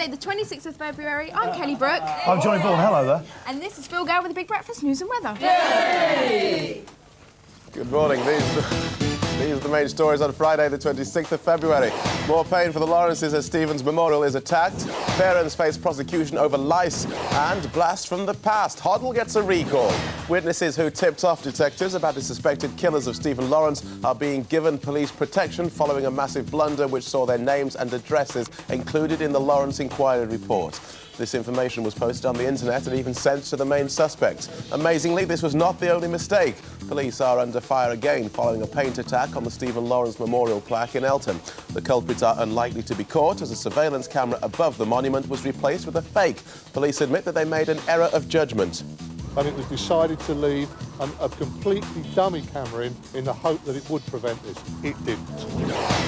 Friday the 26th of February. I'm Kelly Brook. I'm Johnny Vaughn, hello there. And this is Phil Gale with the Big Breakfast News and Weather. Yay! Good morning. These are the main stories on Friday the 26th of February. More pain for the Lawrences as Stephen's memorial is attacked. Parents face prosecution over lice and blast from the past. Hoddle gets a recall. Witnesses who tipped off detectives about the suspected killers of Stephen Lawrence are being given police protection following a massive blunder which saw their names and addresses included in the Lawrence inquiry report. This information was posted on the internet and even sent to the main suspect. Amazingly, this was not the only mistake. Police are under fire again following a paint attack on the Stephen Lawrence Memorial plaque in Elton. The culprits are unlikely to be caught as a surveillance camera above the monument was replaced with a fake. Police admit that they made an error of judgment. And it was decided to leave a completely dummy camera in the hope that it would prevent this. It didn't.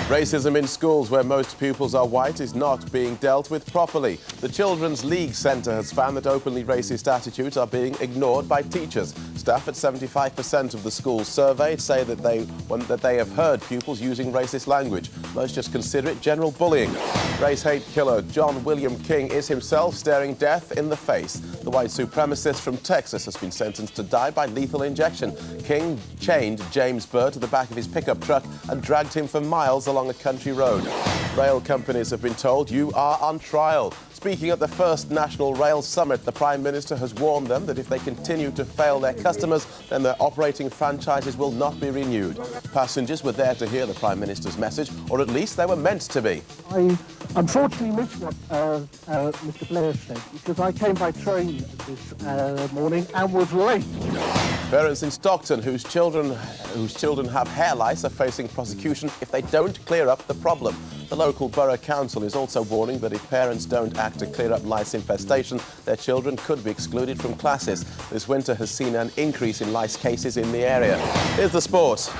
Racism in schools where most pupils are white is not being dealt with properly. The Children's League Centre has found that openly racist attitudes are being ignored by teachers. Staff at 75% of the schools surveyed say that they have heard pupils using racist language. Most just consider it general bullying. Race hate killer John William King is himself staring death in the face. The white supremacist from Texas has been sentenced to die by lethal injection. King chained James Burr to the back of his pickup truck and dragged him for miles along a country road. Rail companies have been told you are on trial. Speaking at the first National Rail Summit, the Prime Minister has warned them that if they continue to fail their customers, then their operating franchises will not be renewed. Passengers were there to hear the Prime Minister's message, or at least they were meant to be. I unfortunately missed what Mr. Blair said, because I came by train this morning and was late. Parents in Stockton whose children have hair lice are facing prosecution if they don't clear up the problem. The local borough council is also warning that if parents don't act to clear up lice infestation, their children could be excluded from classes. This winter has seen an increase in lice cases in the area. Here's the sport.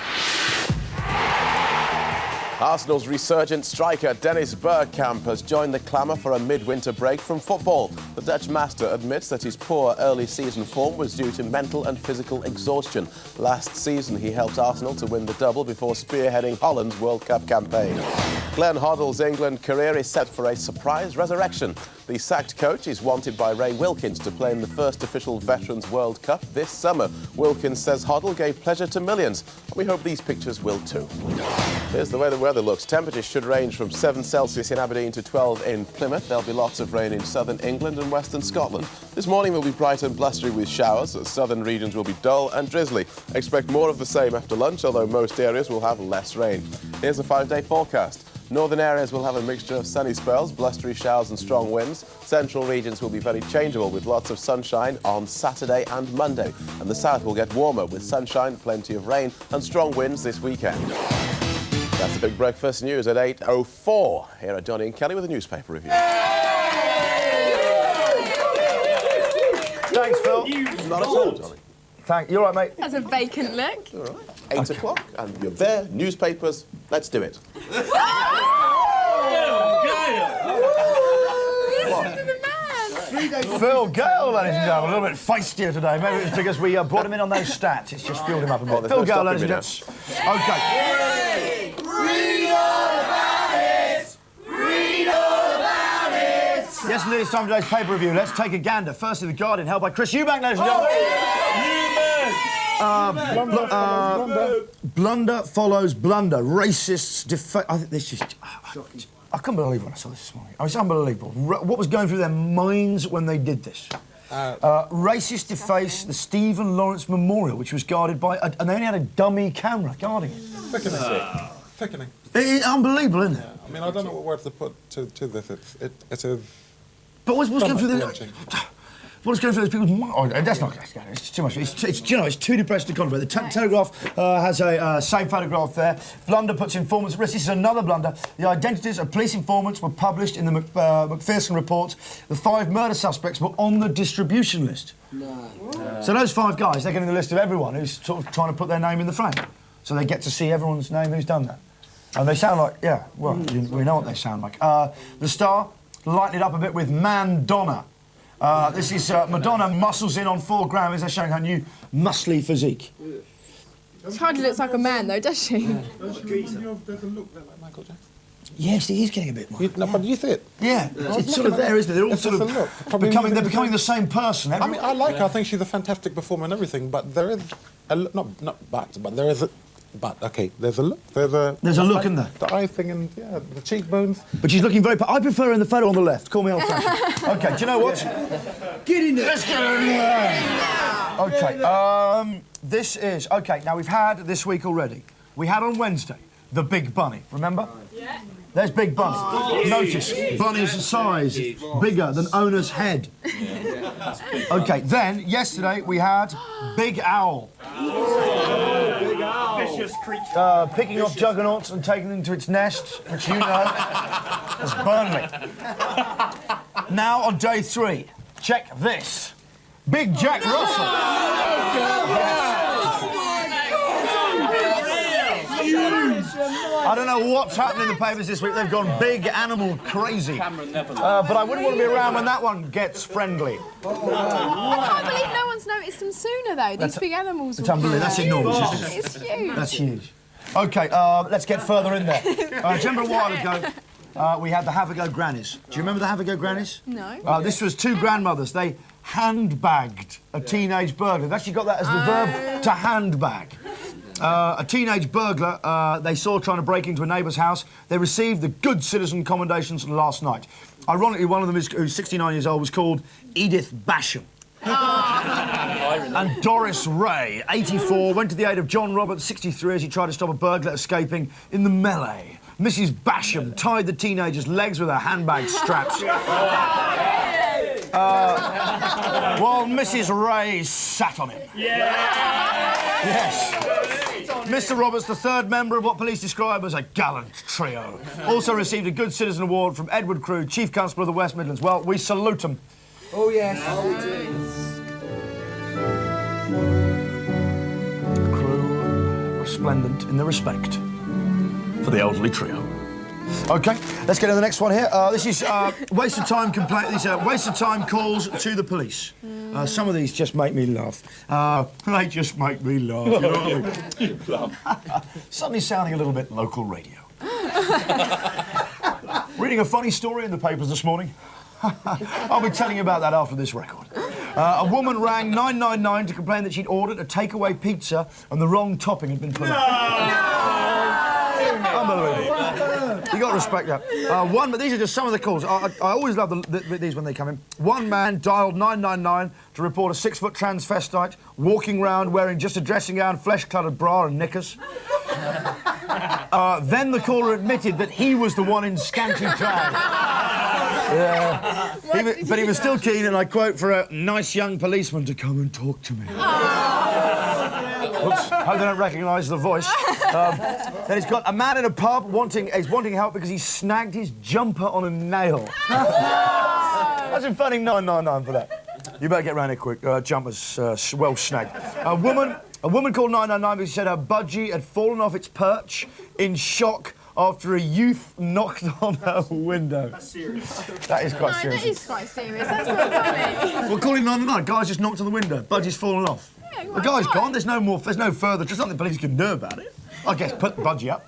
Arsenal's resurgent striker Dennis Bergkamp has joined the clamour for a midwinter break from football. The Dutch master admits that his poor early season form was due to mental and physical exhaustion. Last season he helped Arsenal to win the double before spearheading Holland's World Cup campaign. Glenn Hoddle's England career is set for a surprise resurrection. The sacked coach is wanted by Ray Wilkins to play in the first official Veterans World Cup this summer. Wilkins says Hoddle gave pleasure to millions. We hope these pictures will too. Here's the way the weather looks. Temperatures should range from 7 Celsius in Aberdeen to 12 in Plymouth. There'll be lots of rain in southern England and western Scotland. This morning will be bright and blustery with showers. Southern regions will be dull and drizzly. Expect more of the same after lunch, although most areas will have less rain. Here's a 5-day forecast. Northern areas will have a mixture of sunny spells, blustery showers and strong winds. Central regions will be very changeable with lots of sunshine on Saturday and Monday. And the south will get warmer with sunshine, plenty of rain and strong winds this weekend. That's the Big Breakfast News at 8:04. Here are Johnny and Kelly with a newspaper review. Thanks, Phil. Not at all, Johnny. You all right, mate? That's a vacant look. All right. 8 o'clock and you're there. Newspapers. Let's do it. Phil Gale, ladies and gentlemen, a little bit feistier today. Maybe it's because we brought him in on those stats. It's just fueled him up a bit. Phil Gale, ladies and gents. OK. Read all about it! Read all about it! Yes, indeed, it's time for today's paper review. Let's take a gander. Firstly, The Guardian, held by Chris Eubank, ladies and gentlemen. Blunder follows blunder. Racists I think this is... I couldn't believe when I saw this morning. It's unbelievable. What was going through their minds when they did this? Racists deface the Stephen Lawrence Memorial, which was guarded by... and they only had a dummy camera guarding it. Thickening. It's unbelievable, isn't it? Yeah. I mean, I don't know what word to put to this. It's a... But what's going through the... What's going through those people's minds? Oh, that's not... It's too much. It's too depressed to contemplate. The Telegraph has a same photograph there. Blunder puts informants at risk. This is another blunder. The identities of police informants were published in the Macpherson report. The 5 murder suspects were on the distribution list. No. So those 5 guys, they're getting the list of everyone who's sort of trying to put their name in the frame. So they get to see everyone's name who's done that. And they sound like... Yeah, well, we know what they sound like. The Star lightened it up a bit with Mandonna. This is Madonna muscles in on 4 Grammys. They're showing her new muscly physique. She hardly looks like a man, though, does she? Does she remind you of, there's a look there like Michael Jackson? Yes, it is getting a bit more. No, but do you see it? Yeah, it's sort of there, isn't it? They're all It's sort just a look. of Probably they're becoming the same person. I mean, I like her. I think she's a fantastic performer and everything, but there is not but there is a... But, OK, there's a look. There's a look in there. The eye thing and, yeah, the cheekbones. But she's looking very... I prefer her in the photo on the left. Call me old-fashioned. OK, do you know what? Get in there. Let's get in there. OK, this is... OK, now we've had this week already. We had on Wednesday the Big Bunny, remember? Yeah. There's Big Bunny. Oh. Notice, Bunny's size bigger than owner's head. OK, then, yesterday, we had Big Owl. Big owl. Vicious creature. Picking off juggernauts and taking them to its nest, which you know is Burnley. Now, on day 3, check this. Big Jack Russell. I don't know what's happening in the papers this week. They've gone big animal crazy. But I wouldn't want to be around when that one gets friendly. I can't believe no one's noticed them sooner, though. These big animals. It's unbelievable. That's enormous, isn't it? It's huge. That's huge. OK, let's get further in there. Do you remember a while ago, we had the Have-A-Go Grannies. Do you remember the Have-A-Go Grannies? No. This was 2 grandmothers. They handbagged a teenage burglar. They've actually got that as the verb to handbag. A teenage burglar they saw trying to break into a neighbour's house. They received the Good Citizen commendations last night. Ironically, one of them, who's 69 years old, was called Edith Basham. And Doris Ray, 84, went to the aid of John Roberts, 63, as he tried to stop a burglar escaping in the melee. Mrs. Basham tied the teenager's legs with her handbag straps. While Mrs. Ray sat on him. Yes. Mr. Roberts, the 3rd member of what police describe as a gallant trio, also received a Good Citizen Award from Edward Crewe, Chief Constable of the West Midlands. Well, we salute him. Oh, yes. Oh, we do. Crewe, resplendent in their respect for the elderly trio. OK, let's get to the next one here. This is waste of time complaint. These are waste of time calls to the police. Some of these just make me laugh. They just make me laugh. You know what I mean? Suddenly sounding a little bit local radio. Reading a funny story in the papers this morning. I'll be telling you about that after this record. A woman rang 999 to complain that she'd ordered a takeaway pizza and the wrong topping had been put on. Unbelievable. You got to respect that. But these are just some of the calls. I always love these when they come in. One man dialed 999 to report a 6-foot transvestite walking round wearing just a dressing gown, flesh-coloured bra and knickers. Then the caller admitted that he was the one in scanty drag. Yeah. But he was still keen, and I quote, for a nice young policeman to come and talk to me. Oops, hope they don't recognise the voice. Then he's got a man in a pub wanting help because he snagged his jumper on a nail. That's in phoning 999 for that. You better get round here quick. Jumper's well snagged. A woman called 999 because she said her budgie had fallen off its perch in shock after a youth knocked on her window. That's serious. That is quite serious. That is quite serious. That's not funny. Well, call him 999. Guy's just knocked on the window. Budgie's fallen off. Yeah, The guy's gone. There's no further. There's nothing the police can do about it. I guess put the budgie up.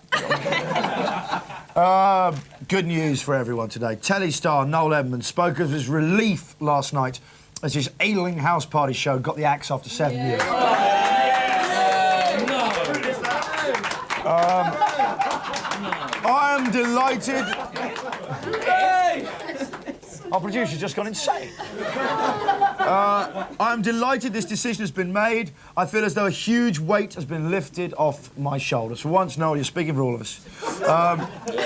Good news for everyone today. Telly star Noel Edmonds spoke of his relief last night as his ailing house party show got the axe after 7 years. I am delighted. Our producer's just gone insane. I'm delighted this decision has been made. I feel as though a huge weight has been lifted off my shoulders. For once, Noel, you're speaking for all of us.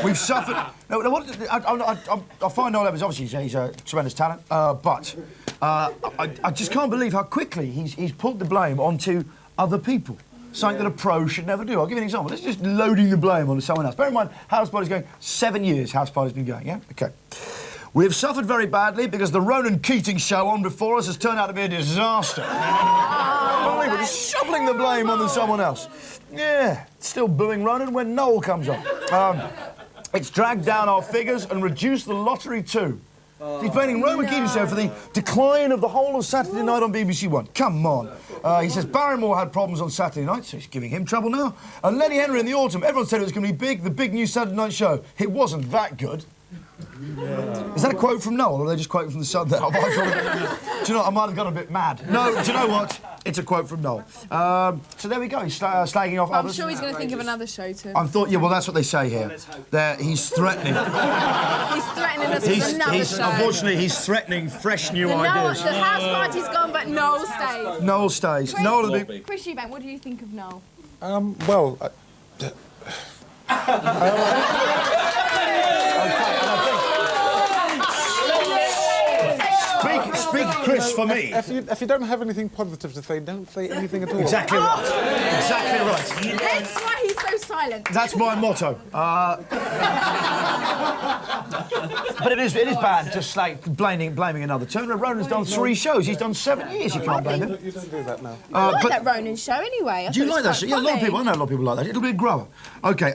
We've suffered... I find Noel Evans, obviously, he's a tremendous talent, but I just can't believe how quickly he's put the blame onto other people. Something that a pro should never do. I'll give you an example. Let's just loading the blame onto someone else. Bear in mind, House Party's going 7 years. House Party's been going, yeah? OK. We have suffered very badly because the Ronan Keating show on before us has turned out to be a disaster. We're just shoveling the blame onto someone else. Yeah, still booing Ronan when Noel comes on. It's dragged down our figures and reduced the lottery too. He's blaming Rowan Keating Show for the decline of the whole of Saturday night on BBC One. Come on. He says Barrymore had problems on Saturday night, so he's giving him trouble now. And Lenny Henry in the autumn. Everyone said it was going to be big, the big new Saturday night show. It wasn't that good. Is that a quote from Noel, or are they just quoting from the Sun there? Do you know what? I might have gone a bit mad. No, do you know what? It's a quote from Noel. So there we go. He's slagging off I'm others. sure he's going to think of another show too. Yeah, well, that's what they say here. He's threatening. He's threatening us with another show. Unfortunately, he's threatening fresh new ideas. The house party's gone, but Noel stays. Noel stays. Chris Eubank, what do you think of Noel? Well, Speak, Chris, for me. if you don't have anything positive to say, don't say anything at all. Exactly right. Exactly right. That's why he's so silent. That's my motto. But it is bad, just like blaming another turner. Ronan's done 3 shows. He's done 7 years. You can't blame him. You don't do that now. I like that Ronan show anyway. Do you like that show? Yeah, a lot of people. I know a lot of people like that. It'll be a grower. Okay.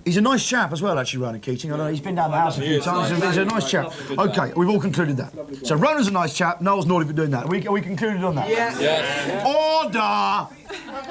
He's a nice chap as well, actually, Ronan Keating. I know he's been down the house a few times. He's a nice chap. Okay, we've all concluded that. So Ronan's a nice chap. Noel's naughty for doing that. Are we concluded on that? Yes. Order.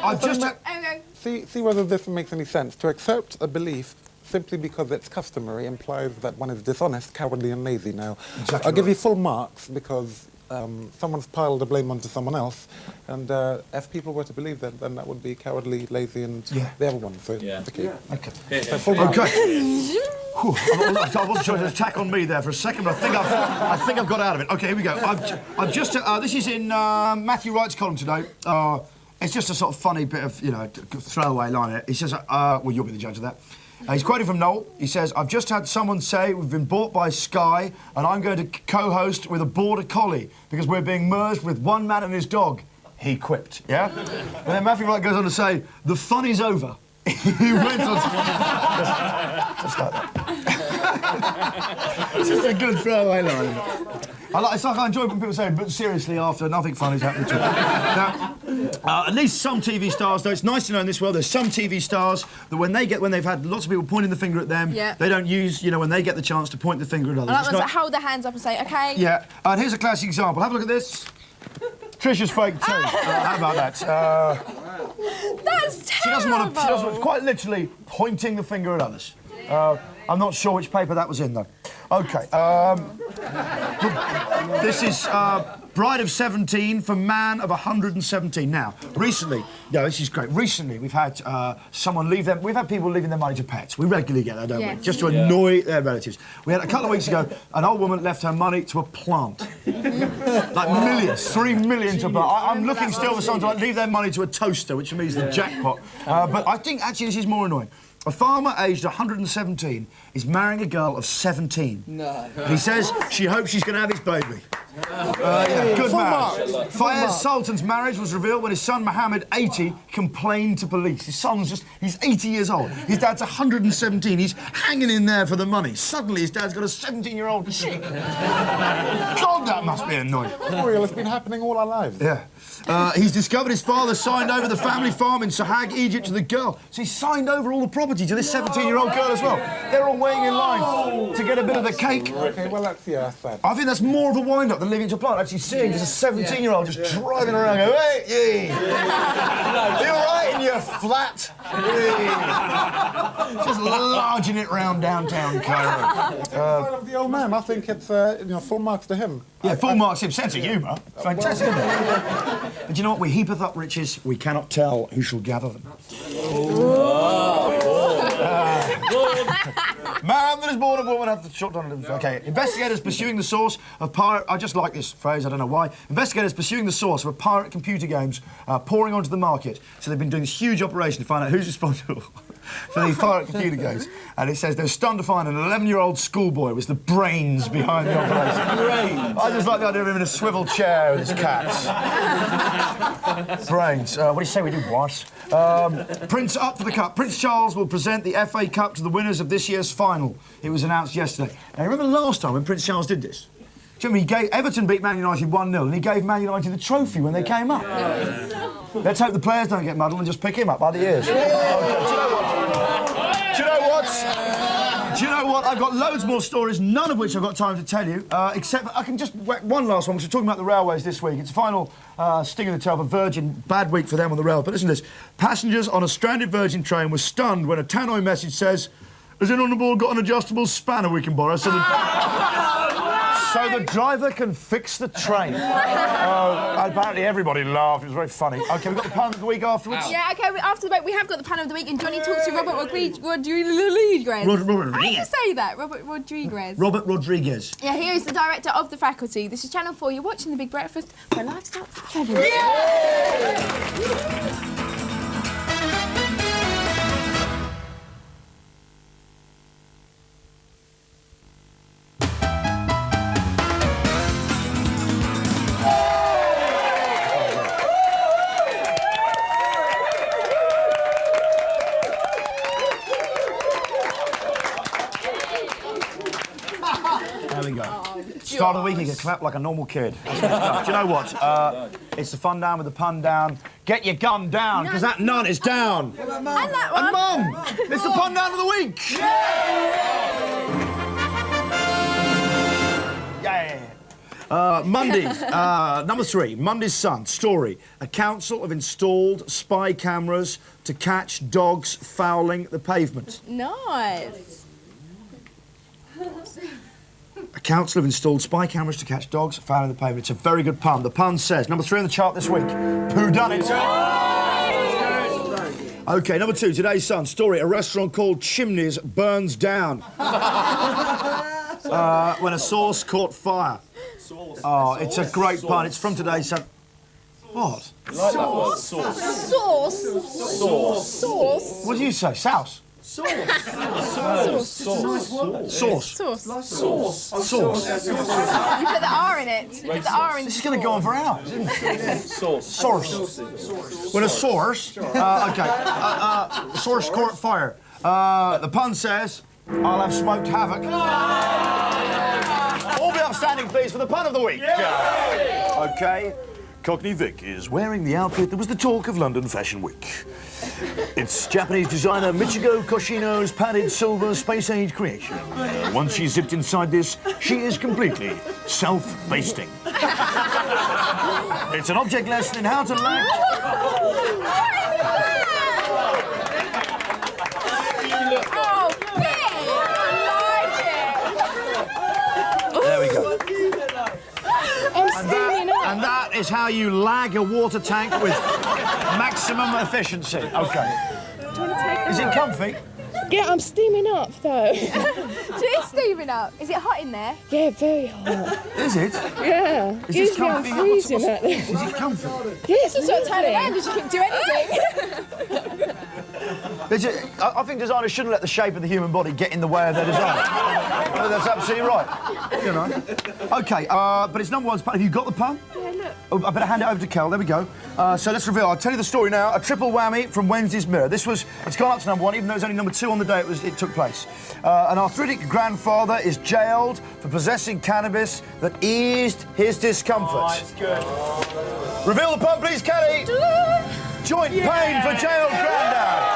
I've just. Okay. See whether this makes any sense. To accept a belief simply because it's customary implies that one is dishonest, cowardly and lazy. Now, Exactly I'll give you full marks because someone's piled the blame onto someone else, and if people were to believe that, then that would be cowardly, lazy and the other one. So, okay. So full marks. Okay. I wasn't sure to attack on me there for a second, but I think I've got out of it. Okay, here we go. I've just this is in Matthew Wright's column today. It's just a sort of funny bit of throwaway line here. He says, well, you'll be the judge of that. He's quoting from Noel. He says, "I've just had someone say we've been bought by Sky, and I'm going to co-host with a border collie because we're being merged with one man and his dog." He quipped. Yeah. And then Matthew Wright goes on to say, "The fun is over." He went on. Just like that. It's just a good throwaway line. It's like I enjoy when people say, "But seriously, after nothing funny's happened to you." Now, at least some TV stars, though, it's nice to know in this world there's some TV stars that when they've had lots of people pointing the finger at them, they don't use, when they get the chance to point the finger at others. I like ones that hold their hands up and say, "Okay." Yeah. And here's a classic example. Have a look at this. Trisha's fake too. How about that? That's terrible. She doesn't want, quite literally pointing the finger at others. I'm not sure which paper that was in, though. OK. This is Bride of 17 for Man of 117. Now, recently, this is great. Recently, we've had someone leave them. We've had people leaving their money to pets. We regularly get that, don't we? Just to annoy their relatives. We had a couple of weeks ago, an old woman left her money to a plant. Like millions, 3 million to a plant. I'm looking still for someone to leave their money to a toaster, which for me is the jackpot. But I think actually this is more annoying. A farmer aged 117 is marrying a girl of 17. No. He says she hopes she's going to have his baby. Good man. Fayez Sultan's marriage was revealed when his son Mohammed, 80, complained to police. His son's he's 80 years old. His dad's 117. He's hanging in there for the money. Suddenly his dad's got a 17-year-old chick. God, that must be annoying. Real, it's been happening all our lives. Yeah. He's discovered his father signed over the family farm in Sahag, Egypt to the girl. So he signed over all the property to this 17-year-old girl as well. They're all waiting in line to get a bit of the cake. Okay, well, that's sad. I think that's more of a wind-up than leaving it to a plant. Actually seeing just a 17-year-old just driving around going, "Hey, ye! You all right in your flat?" Just larging it round downtown Cairo. The old man, I think it's full marks to him. Yeah, full marks him. Sense of humour. Fantastic, isn't it? But do you know what? We heapeth up riches, we cannot tell who shall gather them. Man that is born of woman hath the short time. Okay, investigators pursuing the source of pirate. I just like this phrase, I don't know why. Investigators pursuing the source of a pirate computer games pouring onto the market. So they've been doing this huge operation to find out who's responsible for these pirate computer games. And it says they're stunned to find an 11-year-old schoolboy was the brains behind the operation. I just like the idea of him in a swivel chair with his cats. Brains. What do you say we do, boss? Prince up for the cup. Prince Charles will present the FA Cup to the winners of this year's final. It was announced yesterday. Now, remember last time when Prince Charles did this? Do you remember Everton beat Man United 1-0 and he gave Man United the trophy when they came up? Let's hope the players don't get muddled and just pick him up by the ears. Do you know what? Do you know what? I've got loads more stories, none of which I've got time to tell you, except I can just whack one last one, because we're talking about the railways this week. It's the final sting in the tail for Virgin. Bad week for them on the rail. But listen to this. Passengers on a stranded Virgin train were stunned when a tannoy message says, "Has anyone on board got an adjustable spanner we can borrow?" So the driver can fix the train. Apparently everybody laughed. It was very funny. OK, we've got the pun of the week afterwards. Yeah, OK, after the break, we have got the pun of the week, and Johnny talks to Robert Rodriguez. Robert How do you say that? Robert Rodriguez. Robert Rodriguez. Yeah, he is the director of The Faculty. This is Channel 4. You're watching The Big Breakfast, where life starts at 7. There we go. Start of the week, you get clapped like a normal kid. Do you know what? It's the fun down with the pun down. Get your gun down, because that nun is down. And that one. And Mum! It's the pun down of the week! Yeah! Monday, number 3, Monday's Sun, story. A council have installed spy cameras to catch dogs fouling the pavement. Nice. A council have installed spy cameras to catch dogs fouling the pavement. It's a very good pun. The pun says, number 3 on the chart this week, who done it? OK, number 2, today's Sun, story. A restaurant called Chimneys burns down when a sauce caught fire. Oh, it's a great pun. It's from today's Sun. What? Sauce. Sauce. Sauce. Sauce. What do you say? Souse? Sauce. Sauce. Sauce. Sauce. You put the R in it. You put the R in. This is going to go on for hours, isn't it? Source. When a source... source caught fire. The pun says, I'll have smoked havoc. All be upstanding, please, for the pun of the week. OK. Cockney Vic is wearing the outfit that was the talk of London Fashion Week. It's Japanese designer Michigo Koshino's padded silver space-age creation. Once she's zipped inside this, she is completely self-basting. It's an object lesson in how to lag... Oh, There we go. I'm steaming up. And that is how you lag a water tank with maximum efficiency. OK. Is it comfy? Yeah, I'm steaming up though. She is steaming up. Is it hot in there? Yeah, very hot. Is it? Yeah. Is this Usually I'm comfy? freezing at this. Is it comfy? Yeah, it's Turn around lovely. and she can do anything. I think designers shouldn't let the shape of the human body get in the way of their design. That's absolutely right. You know. OK, but it's number 1's pun. Have you got the pun? Yeah, look. Oh, I better hand it over to Kel. There we go. So let's reveal. I'll tell you the story now. A triple whammy from Wednesday's Mirror. It's gone up to number 1, even though it was only number 2 on the day it took place. An arthritic grandfather is jailed for possessing cannabis that eased his discomfort. Oh, that's good. Reveal the pun, please, Kelly. Joint pain for jailed granddad.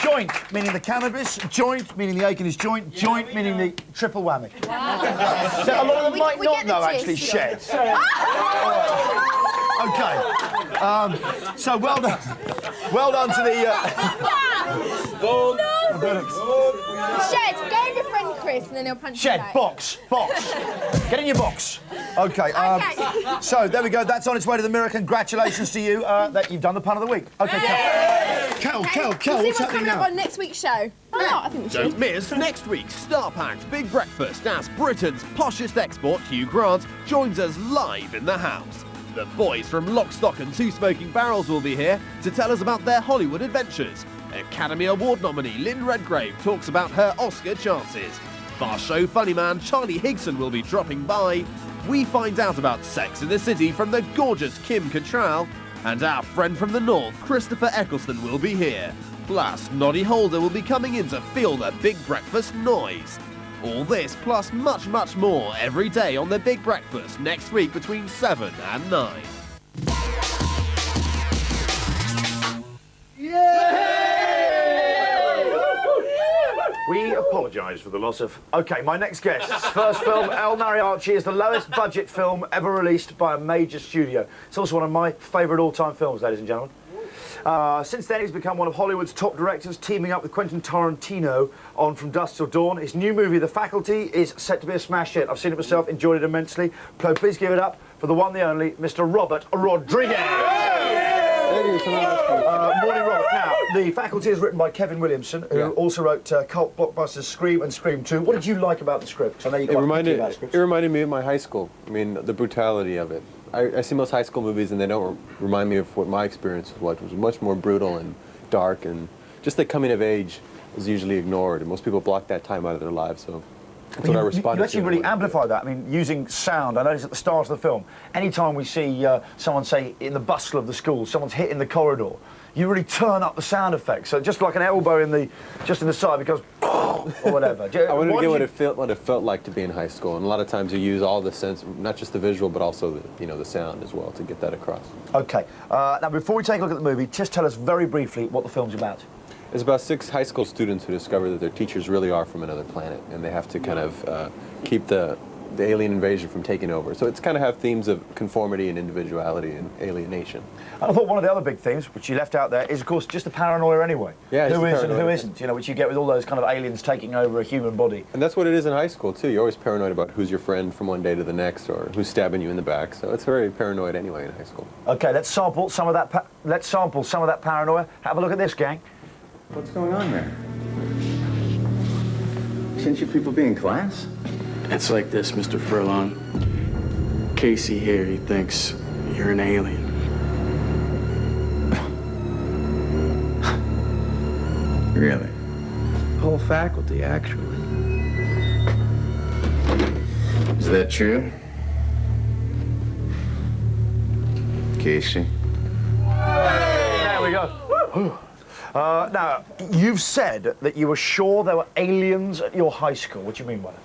Joint, meaning the cannabis. Joint, meaning the ache in his joint. Joint, meaning the triple whammy. Wow. So a lot of them might not know, actually, Shed. OK. So well done. Well done to the... No. Shed, go with your friend Chris, and then he'll punch you Shed, back. box. Get in your box. OK. So there we go. That's on its way to the Mirror. Congratulations to you that you've done the pun of the week. OK, Kel, what's what's happening coming up now? on next week's show? Oh, no, I think we should. Don't miss next week's Star-packed Big Breakfast as Britain's poshest export, Hugh Grant, joins us live in the house. The boys from Lock, Stock and Two Smoking Barrels will be here to tell us about their Hollywood adventures. Academy Award nominee Lynn Redgrave talks about her Oscar chances. Bar show funny man Charlie Higson will be dropping by. We find out about Sex in the City from the gorgeous Kim Cattrall. And our friend from the north, Christopher Eccleston, will be here. Plus, Noddy Holder will be coming in to feel the Big Breakfast noise. All this plus much, much more every day on the Big Breakfast next week between 7 and 9. apologise for the loss of... OK, my next guest. First film, El Mariachi, is the lowest budget film ever released by a major studio. It's also one of my favourite all-time films, ladies and gentlemen. Since then, he's become one of Hollywood's top directors, teaming up with Quentin Tarantino on From Dusk Till Dawn. His new movie, The Faculty, is set to be a smash hit. I've seen it myself, enjoyed it immensely. So please give it up for the one, the only, Mr. Robert Rodriguez. Morning, Robert. Now, The Faculty is written by Kevin Williamson, who also wrote cult blockbusters Scream and Scream 2. What did you like about the script? I know you quite picky about scripts. It reminded me of my high school. I mean, the brutality of it. I see most high school movies and they don't remind me of what my experience was. It was much more brutal and dark, and just the coming of age is usually ignored, and most people block that time out of their lives, so that's what I responded to. You actually really amplify that. I mean, using sound. I noticed at the start of the film, any time we see someone, say, in the bustle of the school, someone's hit in the corridor, you really turn up the sound effects. So just like an elbow in the side, because or whatever. I wanted to get what it felt like to be in high school, and a lot of times you use all the sense, not just the visual, but also the sound as well to get that across. Okay. Now, before we take a look at the movie, just tell us very briefly what the film's about. It's about 6 high school students who discover that their teachers really are from another planet, and they have to kind of keep the alien invasion from taking over. So it's kind of have themes of conformity and individuality and alienation. And I thought one of the other big themes, which you left out there, is of course just the paranoia anyway. Yeah, who is and who isn't, you know, which you get with all those kind of aliens taking over a human body. And that's what it is in high school too. You're always paranoid about who's your friend from one day to the next, or who's stabbing you in the back. So it's very paranoid anyway in high school. Okay, let's sample some of that. Let's sample some of that paranoia. Have a look at this, gang. What's going on there? Shouldn't you people be in class? It's like this, Mr. Furlong. Casey here, he thinks you're an alien. Really? Whole faculty, actually. Is that true? Casey? There we go. Now, you've said that you were sure there were aliens at your high school. What do you mean by that?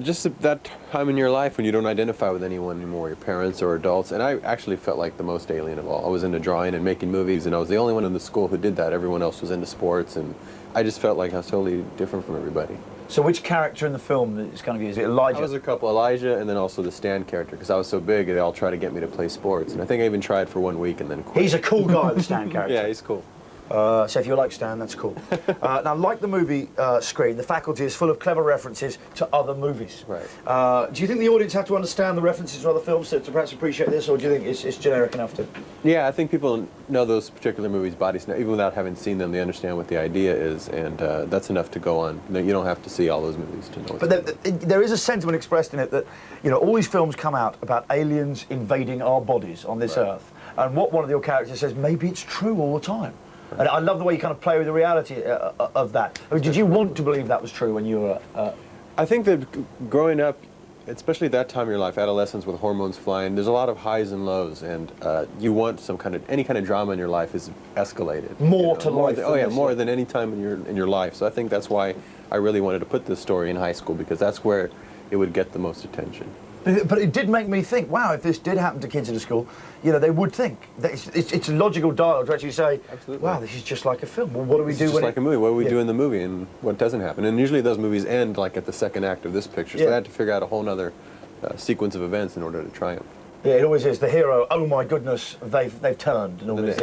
Just at that time in your life when you don't identify with anyone anymore, your parents or adults, and I actually felt like the most alien of all. I was into drawing and making movies, and I was the only one in the school who did that. Everyone else was into sports, and I just felt like I was totally different from everybody. So which character in the film is kind of you? Is it Elijah? I was a couple, Elijah, and then also the Stan character, because I was so big, they all tried to get me to play sports, and I think I even tried for 1 week and then quit. He's a cool guy, the Stan character. Yeah, he's cool. So if you like Stan, that's cool. Now, like the movie Scream, The Faculty is full of clever references to other movies. Right. Do you think the audience have to understand the references to other films to perhaps appreciate this, or do you think it's generic enough to? Yeah, I think people know those particular movies' bodies now. Even without having seen them, they understand what the idea is, and that's enough to go on. You don't have to see all those movies to know what's going on. But there is a sentiment expressed in it that, you know, all these films come out about aliens invading our bodies on this earth, and what one of your characters says, maybe it's true all the time. And I love the way you kind of play with the reality of that. I mean, did you want to believe that was true when you were... I think that growing up, especially that time in your life, adolescence with hormones flying, there's a lot of highs and lows, and you want any kind of drama in your life is escalated. More to life. More than any time in your life. So I think that's why I really wanted to put this story in high school, because that's where it would get the most attention. But it did make me think, wow, if this did happen to kids in the school, you know, they would think. That it's a logical dialogue to actually say, wow, this is just like a film. Well, what do we do when it's like a movie. What do we do in the movie, and what doesn't happen? And usually those movies end like at the second act of this picture, so they had to figure out a whole other sequence of events in order to triumph. Yeah, it always is. The hero, oh my goodness, they've turned. And then it's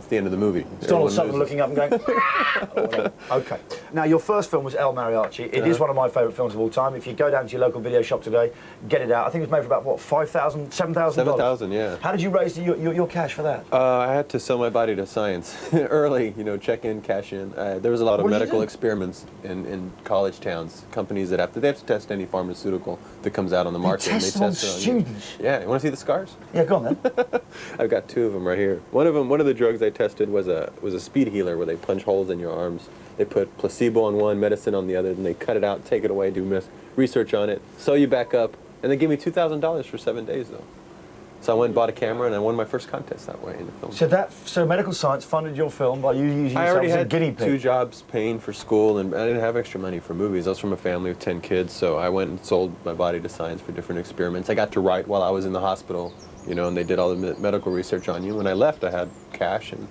the end of the movie. It's Donald Sutton looking up and going, OK. Now, your first film was El Mariachi. It is one of my favourite films of all time. If you go down to your local video shop today, get it out. I think it was made for about, what, $5,000, $7,000? $7,000, yeah. How did you raise your cash for that? I had to sell my body to science early, you know, check in, cash in. There was a lot of medical experiments in college towns, companies that have to test any pharmaceutical that comes out on the market. They test on students? Yeah, you want to see the scars? Yeah, go on then. I've got 2 of them right here. One of the drugs they tested was a speed healer, where they punch holes in your arms. They put placebo on one, medicine on the other, then they cut it out, take it away, do research on it, sew you back up, and they gave me $2,000 for 7 days though. So I went and bought a camera, and I won my first contest that way in the film. So medical science funded your film by you using yourself as a guinea pig? I already had 2 jobs paying for school, and I didn't have extra money for movies. I was from a family of 10 kids, so I went and sold my body to science for different experiments. I got to write while I was in the hospital, you know, and they did all the medical research on you. When I left, I had cash, and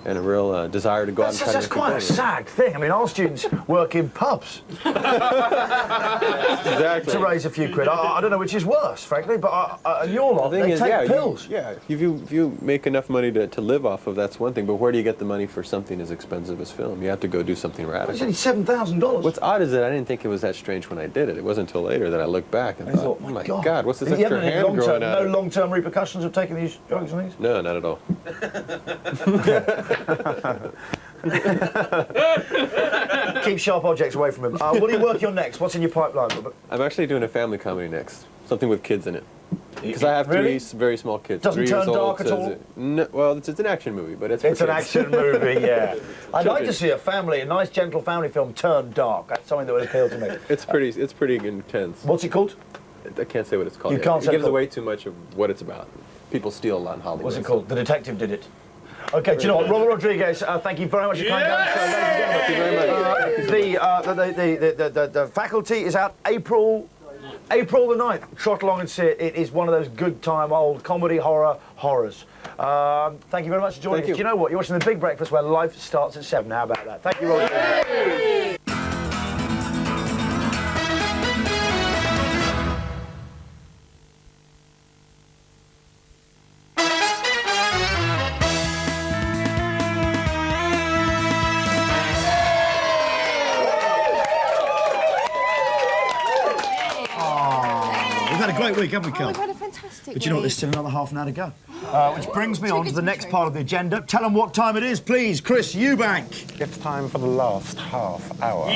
and a real desire to go out and try to That's make quite a it sad thing. I mean, our students work in pubs. Exactly. To raise a few quid. I don't know which is worse, frankly, but your lot, they take pills. If you make enough money to live off of, that's one thing, but where do you get the money for something as expensive as film? You have to go do something radical. It's only $7,000. What's odd is that I didn't think it was that strange when I did it. It wasn't until later that I looked back and thought, oh my God, what's this extra hand growing out? No long-term repercussions of taking these drugs and things? No, not at all. Keep sharp objects away from him. What are you working on next? What's in your pipeline, Robert? I'm actually doing a family comedy next. Something with kids in it. Because I have Really? three very small kids. Doesn't 3 turn years old dark at to- all? No, well, it's an action movie, but it's for It's an kids. action movie, yeah. I'd like to Children. see a nice, gentle family film turn dark. That's something that would appeal to me. It's pretty intense. What's it called? I can't say what it's called. You yet. can't say It gives it. away too much of what it's about. People steal a lot in Hollywood. What's it called? The Detective Did It. Okay, do you know what? Robert Rodriguez, thank you very much for coming down. Thank you very much. The faculty is out April the 9th. Trot along and see it. It is one of those good time old comedy horrors. Thank you very much for joining us. Thank you. Do you know what? You're watching The Big Breakfast where life starts at 7. How about that? Thank you, Robert. We've had a great week, haven't we, Kel? We've had a fantastic But you know what, there's still another half an hour to go. Which brings me on to the next part of the agenda. Tell them what time it is, please. Chris Eubank. It's time for the last half hour. Oh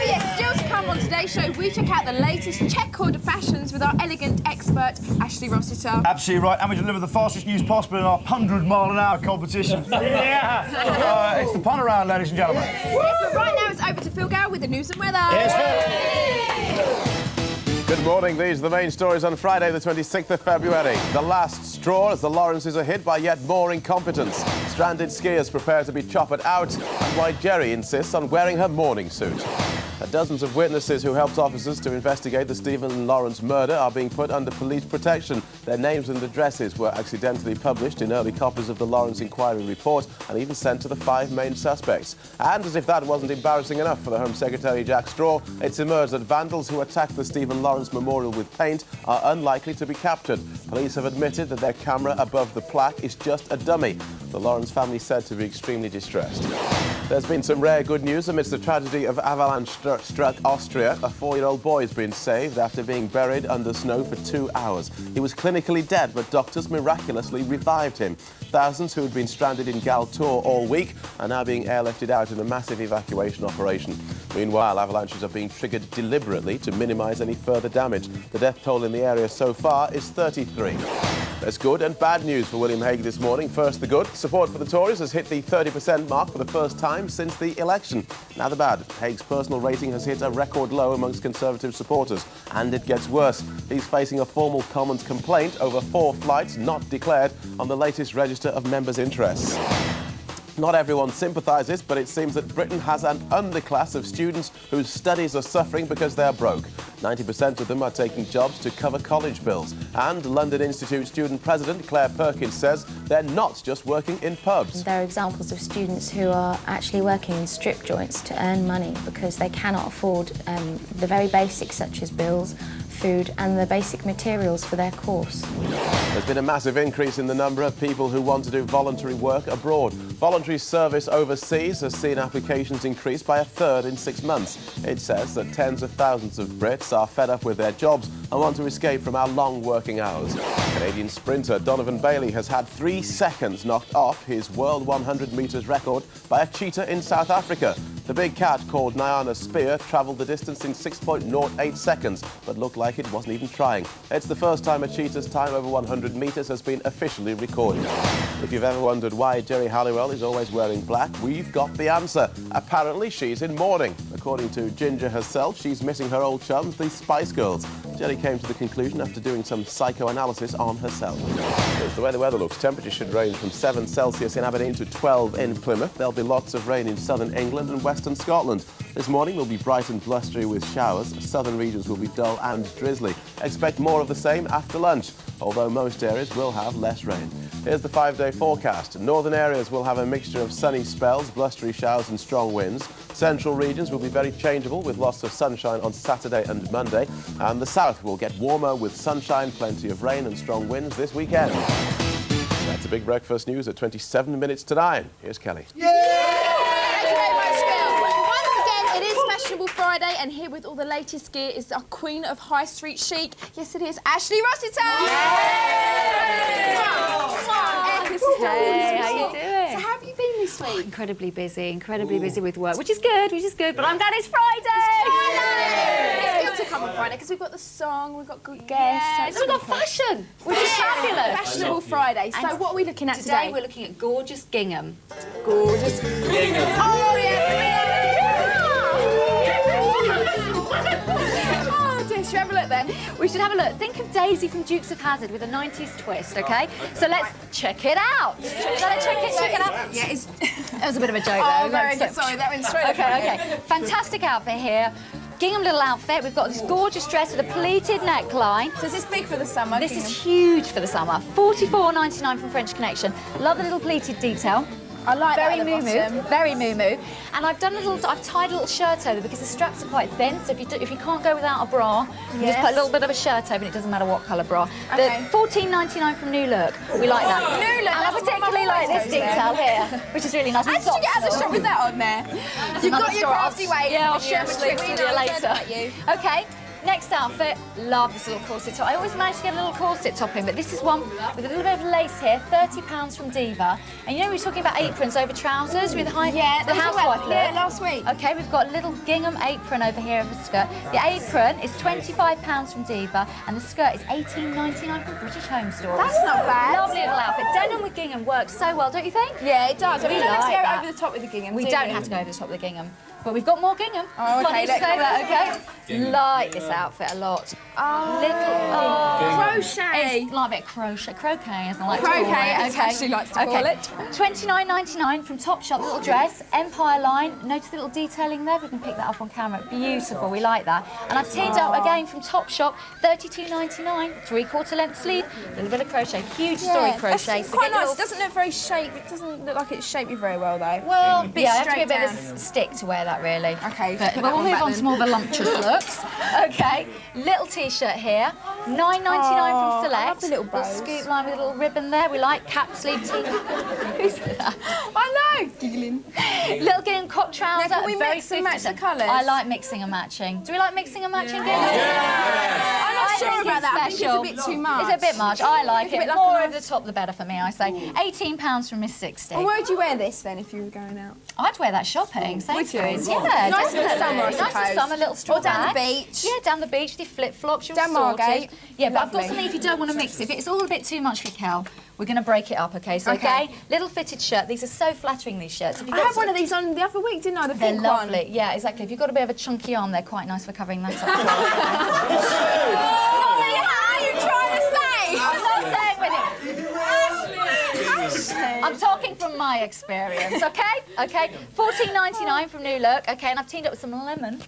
yes, still to come on today's show, we check out the latest checkered fashions with our elegant expert, Ashley Rossiter. Absolutely right, and we deliver the fastest news possible in our 100-mile-an-hour competition. Yeah! It's the pun around, ladies and gentlemen. Yes, but right now it's over to Phil Gow with the news and weather. Good morning. These are the main stories on Friday, the 26th of February. The last straw as the Lawrences are hit by yet more incompetence. Stranded skiers prepare to be choppered out, and why Jerry insists on wearing her morning suit. Dozens of witnesses who helped officers to investigate the Stephen Lawrence murder are being put under police protection. Their names and addresses were accidentally published in early copies of the Lawrence inquiry report and even sent to the 5 main suspects. And as if that wasn't embarrassing enough for the Home Secretary Jack Straw, it's emerged that vandals who attacked the Stephen Lawrence memorial with paint are unlikely to be captured. Police have admitted that their camera above the plaque is just a dummy. The Lawrence family said to be extremely distressed. There's been some rare good news amidst the tragedy of avalanche-struck Austria. A 4-year-old boy has been saved after being buried under snow for 2 hours. He was clinically dead, but doctors miraculously revived him. Thousands who had been stranded in Galtour all week are now being airlifted out in a massive evacuation operation. Meanwhile, avalanches are being triggered deliberately to minimise any further damage. The death toll in the area so far is 33. There's good and bad news for William Hague this morning. First, the good. Support for the Tories has hit the 30% mark for the first time since the election. Now the bad. Hague's personal rating has hit a record low amongst Conservative supporters. And it gets worse. He's facing a formal Commons complaint over 4 flights not declared on the latest register of members' interests. Not everyone sympathises, but it seems that Britain has an underclass of students whose studies are suffering because they are broke. 90% of them are taking jobs to cover college bills. And London Institute student president Claire Perkins says they're not just working in pubs. There are examples of students who are actually working in strip joints to earn money because they cannot afford the very basics such as bills, food and the basic materials for their course. There's been a massive increase in the number of people who want to do voluntary work abroad. Voluntary service overseas has seen applications increase by 1/3 in 6 months. It says that tens of thousands of Brits are fed up with their jobs and want to escape from our long working hours. Canadian sprinter Donovan Bailey has had 3 seconds knocked off his world 100 metres record by a cheetah in South Africa. The big cat, called Nyana Spear, travelled the distance in 6.08 seconds, but looked like it wasn't even trying. It's the first time a cheetah's time over 100 metres has been officially recorded. If you've ever wondered why Jerry Halliwell is always wearing black, we've got the answer. Apparently, she's in mourning. According to Ginger herself, she's missing her old chums, the Spice Girls. Jerry came to the conclusion after doing some psychoanalysis on herself. Here's the way the weather looks. Temperatures should range from 7 Celsius in Aberdeen to 12 in Plymouth. There'll be lots of rain in southern England and western Scotland. This morning will be bright and blustery with showers. Southern regions will be dull and drizzly. Expect more of the same after lunch, although most areas will have less rain. Here's the 5-day forecast. Northern areas will have a mixture of sunny spells, blustery showers and strong winds. Central regions will be very changeable with lots of sunshine on Saturday and Monday. And the south will get warmer with sunshine, plenty of rain and strong winds this weekend. That's a Big Breakfast News at 27 minutes to 9. Here's Kelly. Thank you very much, Phil. Once again, it is Fashionable Friday, and here with all the latest gear is our queen of high street chic. Yes, it is Ashley Rossiter. Hey, how you doing? So how have you been this week? Incredibly busy with work, which is good, but I'm glad it's Friday! It's good to come on Friday because we've got the song, we've got good guests. So we've got fashion, which is fabulous. Fashionable Friday. So what are we looking at today? Today we're looking at gorgeous gingham. Gorgeous gingham. Oh, yeah. Oh, dear. Should we have a look then? We should have a look. Think of Daisy from Dukes of Hazzard with a 90s twist, OK? So let's check it out. Check it out. Yeah, it's... That was a bit of a joke, Oh, though. very good. Sorry, that went straight over. OK. Fantastic outfit here. Gingham little outfit. We've got this gorgeous dress with a pleated neckline. So is this big for the summer? This is huge for the summer. $44.99 from French Connection. Love the little pleated detail. I like very that at the bottom. Very moo-moo. And I've tied a little shirt over because the straps are quite thin, so if you can't go without a bra, you just put a little bit of a shirt over and it doesn't matter what colour bra. Okay. The $14.99 from New Look. We like that. New Look. And I particularly like this detail here, which is really nice. How did you get out of the shop with that on there? You've got your crafty way. Yeah, I'll share with you later. Okay. Next outfit, love this little corset top. I always manage to get a little corset top in, but this is one with a little bit of lace here, £30 from Diva. And you know we were talking about aprons over trousers with high the housewife look? Yeah, last week. Okay, we've got a little gingham apron over here of a skirt. The apron is £25 from Diva, and the skirt is $18.99 from British Home Store. That's not bad. Lovely little outfit. Denim with gingham works so well, don't you think? Yeah, it does. We don't have to like go over the top with the gingham. We don't have to go over the top with the gingham. But we've got more gingham. Oh, okay, let's say that, okay? Like this outfit a lot. Crochet. It's like a bit of crochet. Croquet, as I like to Croquet, call it. as Ashley likes to call it. $29.99 from Topshop, little dress, Empire line. Notice the little detailing there. We can pick that up on camera. Beautiful, we like that. And I've teamed up again from Topshop, $32.99, 3/4 length sleeve, a little bit of crochet, huge story crochet. It's quite nice. It doesn't look very shaped. It doesn't look like it's shaped you very well, though. Well, bit yeah, I have to be a straight bit down. of a stick to wear that, really. Okay, But put that we'll one move back on then. to more voluptuous looks. Okay, little t-shirt here, $9.99 from Select. I love the little bows. Scoop line with a little ribbon there. We like cap sleeve tee. Who's that? I know. Giggling. Little gingham cot trouser. Now, can we very mix and match the 50%. colours? I like mixing and matching. Do we like mixing and matching? I'm not sure think about it's that. I think it's a special. bit too much. It's a bit much. I like It's a it. bit like More a over the top, the better for me, I say. £18 from Miss 60. Well, where would you wear this then if you were going out? I'd wear that shopping. Sainsbury's. Yeah, Nice for the definitely. summer, I Nice for suppose. summer, little straw Or down the bag. beach. Yeah, down the beach with your flip-flops, you're Down sorted. Margate. Yeah, but I've got Lovely. something if you don't want to mix it. If it's all a bit too much for you, Kel, we're going to break it up, okay? So, Okay. again, little fitted shirt. These are so flattering, these shirts. If you've I got had one of these on the other week, didn't I? The They're pink lovely. one. Yeah, exactly. If you've got a bit of a chunky arm, they're quite nice for covering that up. What are you trying to say? I'm not saying with it. I'm talking from my experience, okay? Okay. $14.99 from New Look, okay, and I've teamed up with some lemon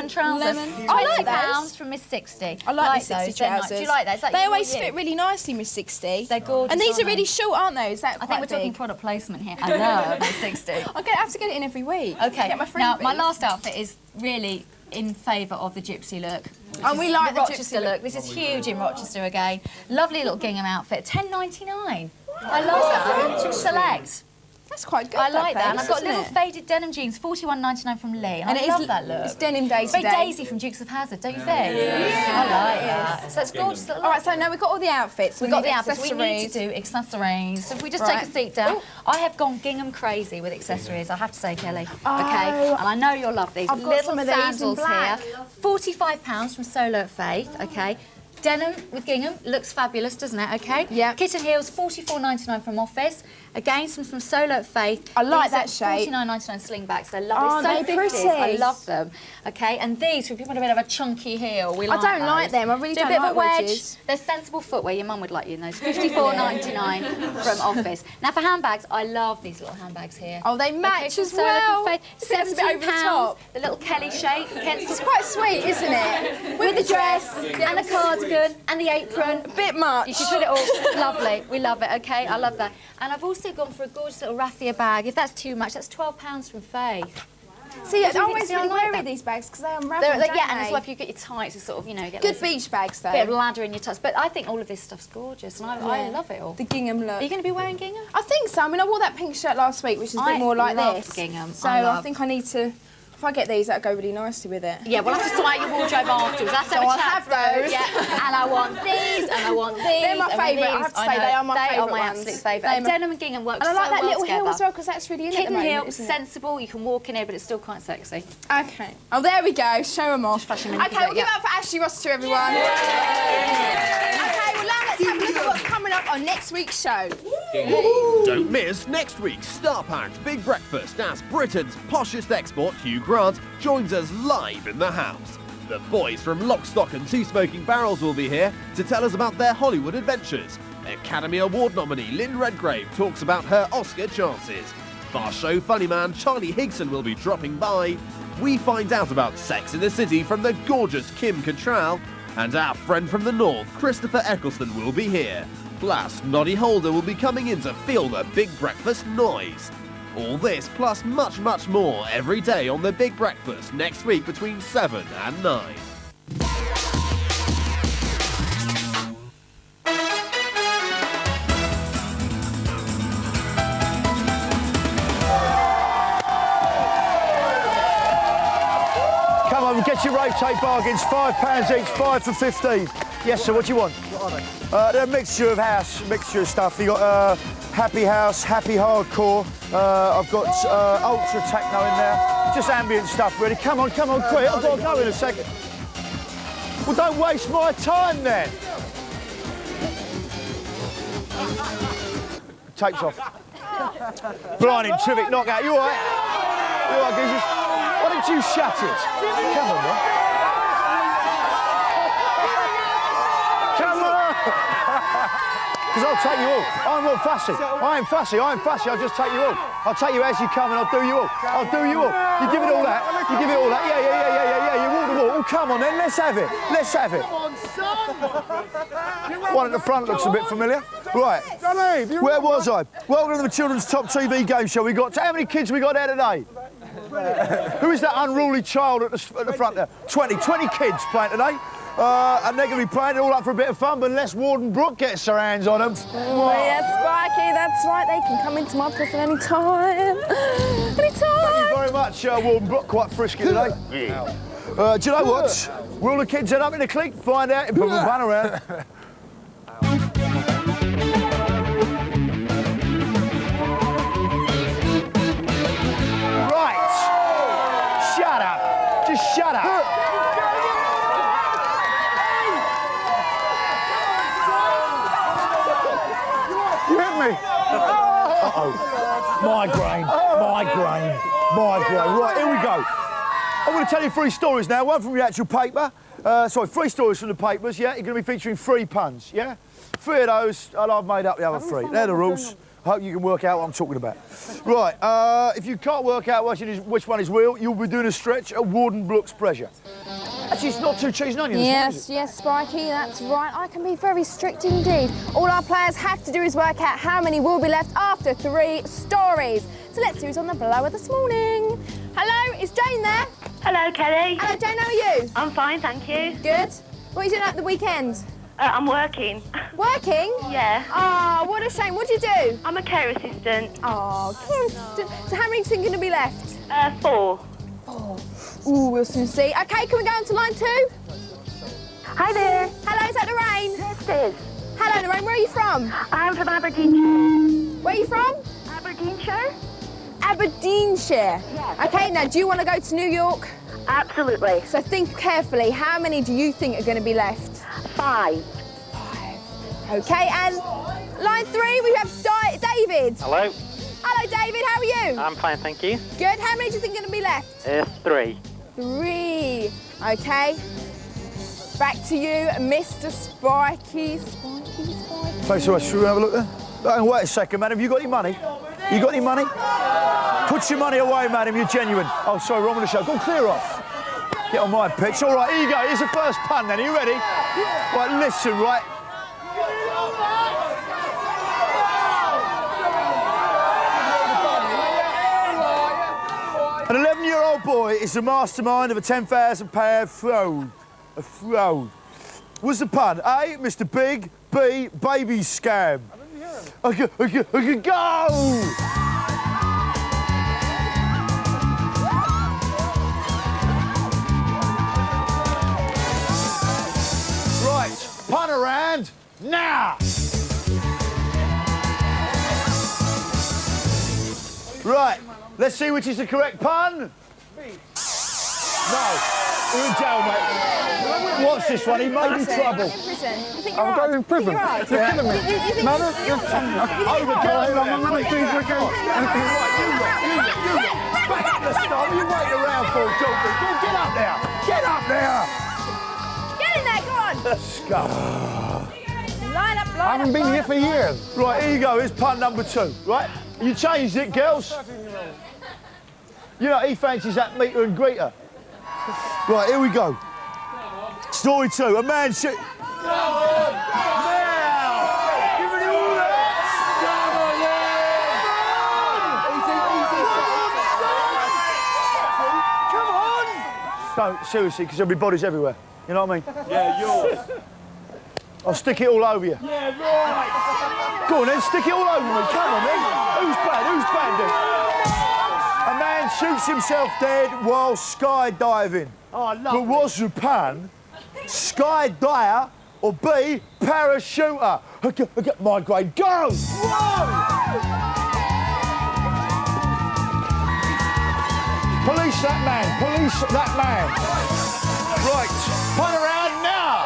trousers. Lemon. I like £20 those. from Miss 60. I like the 60 those. They're nice. trousers. Do you like that? Is that They you or always you? fit really nicely, Miss 60. They're gorgeous. And these are aren't really they? short, aren't they? Is that I quite think we're talking big? product placement here. I love Miss 60. I'm going to have to get it in every week. Okay. Get my Now, my freebies. last outfit is really in favour of the gypsy look. And we like the Rochester gypsy look. This is huge in Rochester again. Lovely little gingham outfit, $10.99. I love that. Select. That's quite good. I like that. And I've got isn't little it? faded denim jeans, $41.99 from Lee. And And I it love is- that look. it's denim day It's very today. Daisy from Dukes of Hazzard, don't you think? Yeah. I like that. So it's gorgeous. Little All right, so now we've got all the outfits. We've We got need the outfits. We need to do accessories. So if we just take a Right. seat down, I have gone gingham crazy with accessories, I have to say, Kelly. Oh. Okay, and I know you'll love these. I've got Little some of these in sandals black. here. £45 from Solo at Faith, okay. Denim with gingham, looks fabulous, doesn't it? Okay. Yeah. Kitten heels, $44.99 from Office. Again, some from Solo at Faith. I like These are that shape. $49.99 slingbacks. They're lovely. Aren't so they 50s. pretty? I love them. Okay, and these for people with a bit of a chunky heel. We I like don't like those. them. I really Do don't a bit like of a wedge. wedges. They're sensible footwear. Your mum would like you in those. $54.99 from Office. Now for handbags, I love these little handbags here. Oh, they match from as Solo well. at Faith. I think it's a bit over the £17. top. The little Kelly shape. It's quite sweet, isn't it? With the dress and a cardigan. cardigan and the apron. A bit much. You should put it all. Lovely. We love it, OK? I love that. And I've also gone for a gorgeous little raffia bag. If that's too much, that's £12 from Faith. See, I always see, really I like wary that. of these bags because they unravel, Yeah, and as well, if you get your tights, it's sort of, you know, get good those beach bags, though. bit of ladder in your tights. But I think all of this stuff's gorgeous, and I love it all. The gingham look. Are you going to be wearing gingham? I think so. I mean, I wore that pink shirt last week, which is a bit more like love this. gingham. So I think I need to. If I get these, that'll go really nicely with it. Yeah, we'll have to sort out your wardrobe afterwards. That's So I'll have those. Yeah, and I want these, and I want these. They're my favourite. I have to say, they are my favourite They are my ones. absolute favourite. Denim and gingham works and I like so that well little together. heel as well because that's really in Kitten at the moment, heel, isn't it? sensible. You can walk in here, but it's still quite sexy. Okay. Oh, there we go. Show them off. Okay, we'll give it up for Ashley Rossiter, everyone. Okay, well now let's have a look at what's coming up on next week's show. Don't miss next week's star-packed Big Breakfast as Britain's poshest export, Hugh Grant, joins us live in the house. The boys from Lock, Stock and Two Smoking Barrels will be here to tell us about their Hollywood adventures. Academy Award nominee Lynn Redgrave talks about her Oscar chances. Bar show funny man Charlie Higson will be dropping by. We find out about Sex in the City from the gorgeous Kim Cattrall. And our friend from the north, Christopher Eccleston, will be here. Plus, Noddy Holder will be coming in to feel the Big Breakfast noise. All this plus much, much more every day on the Big Breakfast next week between 7 and 9. Come on, get your rotate bargains. £5 each, 5 for 15. Yes, sir, what do you want? What are they? They're a mixture of house, mixture of stuff. You got happy house, happy hardcore. I've got ultra techno in there. Just ambient stuff, really. Come on, quick. I've got to go in a second. Well, don't waste my time then. Tape's off. Blinding, terrific knockout. You all right? You all right, geezers? Why don't you shut it? Come on, man. Come on! Because I'll take you all. I'm not fussy. I ain't fussy. I'll just take you all. I'll take you as you come and I'll do you all. I'll do you all. You give it all that. You give it all that. Yeah. You walk the walk. Oh, come on then. Let's have it. Let's have it. One at the front looks a bit familiar. Right. Where was I? Welcome to the children's top TV game show. We got. How many kids we got there today? Who is that unruly child at the front there? 20 kids playing today. And they're going to be playing it all up for a bit of fun, but unless Warden Brook gets her hands on them. Oh, yes, Sparky, that's right. They can come into my prison any time. Any time. Thank you very much, Warden Brook. Quite frisky today. Do you know what? Will the kids end up in a clique? Find out and put the bun around. Right. Shut up. Just shut up. You hit me. Uh-oh. Migraine. Right, here we go. I'm going to tell you 3 stories now. One from the actual paper. 3 stories from the papers, yeah? You're going to be featuring 3 puns, yeah? 3 of those, and I've made up the other 3. They're the rules. I hope you can work out what I'm talking about. Right, if you can't work out which one is real, you'll be doing a stretch at Warden Brook's pleasure. Actually, it's not 2 cheese and onions. Yes, Sparky, that's right. I can be very strict indeed. All our players have to do is work out how many will be left after 3 stories. So let's see who's on the blower this morning. Hello, is Jane there? Hello, Kelly. Hello, Jane, how are you? I'm fine, thank you. Good. What are you doing at the weekend? I'm working. Working? Yeah. Oh, what a shame. What do you do? I'm a care assistant. Oh, care assistant. So how many do you think are going to be left? 4. Ooh, we'll soon see. OK, can we go on to line 2? Hi there. Hello, is that Lorraine? Yes, it is. Hello, Lorraine. Where are you from? I'm from Aberdeenshire. Where are you from? Aberdeenshire. Aberdeenshire? Yes. OK, now, do you want to go to New York? Absolutely. So think carefully. How many do you think are going to be left? 5. OK, and line 3, we have David. Hello. Hello, David. How are you? I'm fine, thank you. Good. How many do you think are going to be left? 3. 3. OK. Back to you, Mr. Sparky. Thanks so much. Should we have a look there? Oh, wait a second, madam. You got any money? You got any money? Put your money away, madam. You're genuine. Oh, sorry, wrong on the show. Go clear off. Get on my pitch. All right, here you go. Here's the first pun then. Are you ready? Right, listen, right? An 11-year-old boy is the mastermind of a £10,000 fraud. A fraud. What's the pun? A, Mr. Big. B, baby scam. I didn't hear him. Okay, go! Right, pun around now. Right, let's see which is the correct pun. No, you're in jail, mate. Watch this one, he made me trouble. In prison. You think I'm going in prison. You're kidding me. No, no, I'm going to do it again. Back up the start. You wait around for it, don't you? Go, get up there. Get up there. Get in there, go on. Scum. Line up, I haven't been here for years. Right, here you go. Here's pun number 2. Right, you changed it, girls. You know, he fancies that meter and greeter. Right, here we go. Story 2. A man shoot. No, seriously, because there'll be bodies everywhere. You know what I mean? Yeah, yours. I'll stick it all over you. Yeah, right. Go on then, stick it all over me. Come on then. Who's bad? Who's bad, dude? A man shoots himself dead while skydiving. Oh, I love But was the pun skydiver or B, parachuter? Migraine, go! Whoa! Police that man, police that man. Right, pun around now.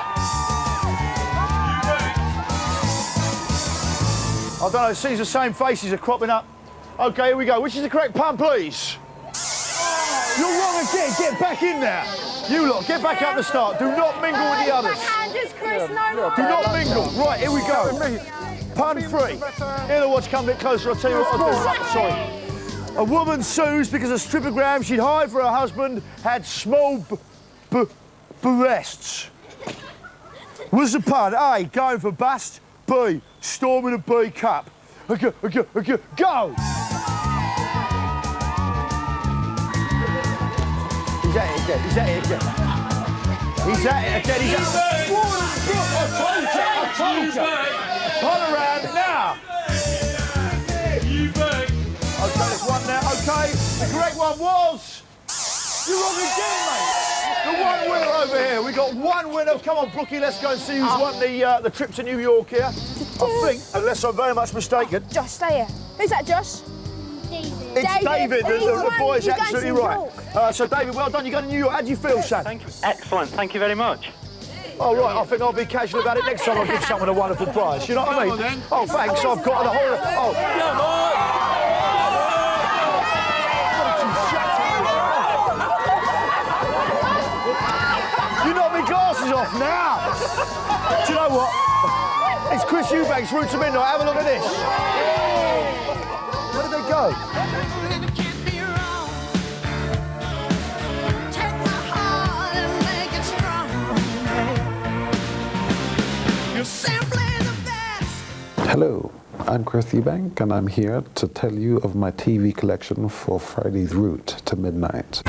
I don't know, it seems the same faces are cropping up. OK, here we go. Which is the correct pun, please? You're wrong again. Get back in there. You lot, get back at the start. Do not mingle with the others. Chris, no. Do not mingle. Right, here we go. Pun 3. Here the watch, come a bit closer. I'll tell you what I'll do. Sorry. A woman sues because a strippogram she'd hired for her husband had small breasts. Was the pun A, going for bust? B, storming a B cup? Go! He's at it again, he's at it again. He's at it again, he's at it. I told you. Pun around now. Eubank. OK, there's one now, OK. The correct one was... You're wrong again, mate. The one winner over here. We got one winner. Come on, Brookie, let's go and see who's won the trip to New York here. I think, unless I'm very much mistaken. Josh, stay here. Who's that, Josh? It's David, the boy's absolutely right. So, David, well done. You're going to New York. How do you feel, son? Thank you. Excellent. Thank you very much. Oh, right. I think I'll be casual about it next time. I'll give someone a wonderful prize. You know what I mean? Oh, thanks. I've got the whole... Oh. Come on. You knocked my glasses off now. Do you know what? It's Chris Eubank's Route to Midnight. Have a look at this. Where did they go? Hello, I'm Chris Eubank, and I'm here to tell you of my TV collection for Friday's Route to Midnight.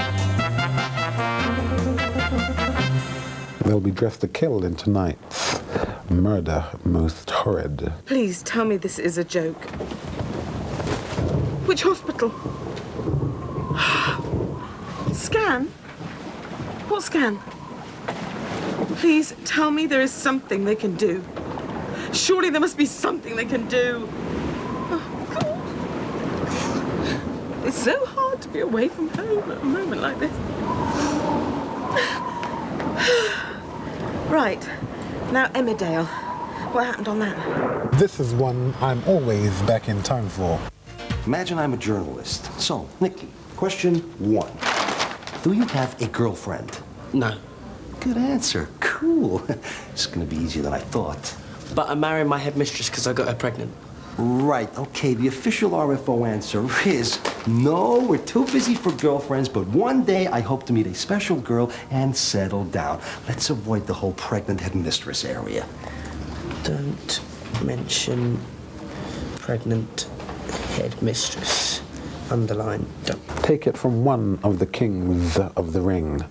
They'll be dressed to kill in tonight's Murder Most Horrid. Please tell me this is a joke. Which hospital? Scan? What scan? Please tell me there is something they can do. Surely there must be something they can do. Oh, God. It's so hard to be away from home at a moment like this. Right. Now, Emmerdale. What happened on that? This is one I'm always back in time for. Imagine I'm a journalist. So, Nikki, question 1. Do you have a girlfriend? No. Good answer. Cool. It's gonna be easier than I thought. But I'm marrying my headmistress because I got her pregnant. Right, okay. The official RFO answer is No, we're too busy for girlfriends, but one day I hope to meet a special girl and settle down. Let's avoid the whole pregnant headmistress area. Don't mention pregnant headmistress. Underline, don't. Take it from one of the kings of the ring.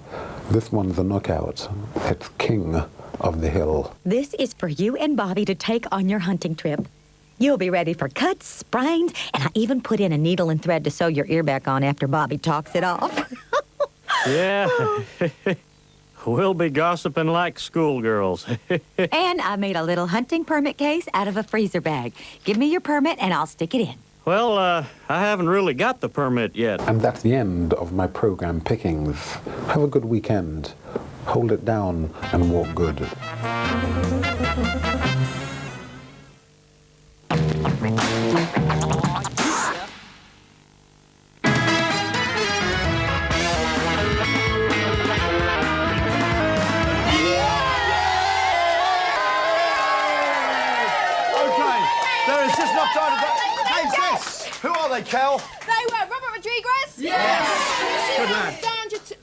This one's a knockout. It's king of the hill. This is for you and Bobby to take on your hunting trip. You'll be ready for cuts, sprains, and I even put in a needle and thread to sew your ear back on after Bobby talks it off. Yeah. We'll be gossiping like schoolgirls. And I made a little hunting permit case out of a freezer bag. Give me your permit and I'll stick it in. Well, I haven't really got the permit yet. And that's the end of my program pickings. Have a good weekend. Hold it down and walk good. Who are they, Kel? They were Robert Rodriguez. Yes. Good man.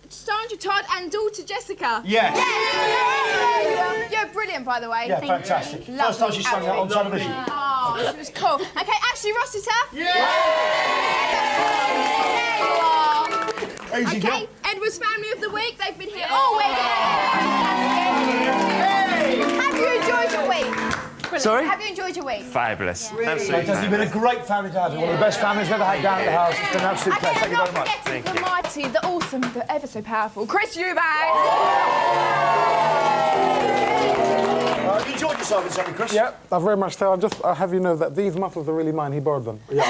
Sandra Todd and daughter Jessica. Yes. Yes. You're brilliant, by the way. Yeah, fantastic. First time she sang that on television. Oh, it was cool. Okay, Ashley Rossiter. Yeah. There you are. Okay, Edward's Family of the Week. They've been here all week. Have you enjoyed your week? Brilliant. Sorry? Have you enjoyed your week? Fabulous. Yeah. Absolutely. You've been a great family to have. One of the best families we've ever had down at the house. It's been an absolute pleasure. Thank you very much. Thank you. The mighty, the awesome, the ever so powerful Chris Eubank. You enjoyed yourself in something, Chris? Yeah, I very much so. I'll have you know that these muscles are really mine. He borrowed them. Yeah.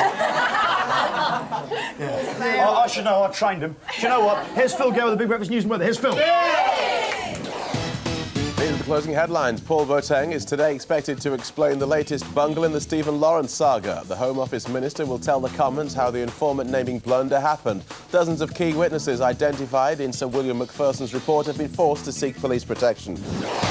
I should know. I trained him. Do you know what? Here's Phil Gale with the Big Breakfast News and Weather. Here's Phil. These are the closing headlines. Paul Boateng is today expected to explain the latest bungle in the Stephen Lawrence saga. The Home Office minister will tell the Commons how the informant naming blunder happened. Dozens of key witnesses identified in Sir William Macpherson's report have been forced to seek police protection.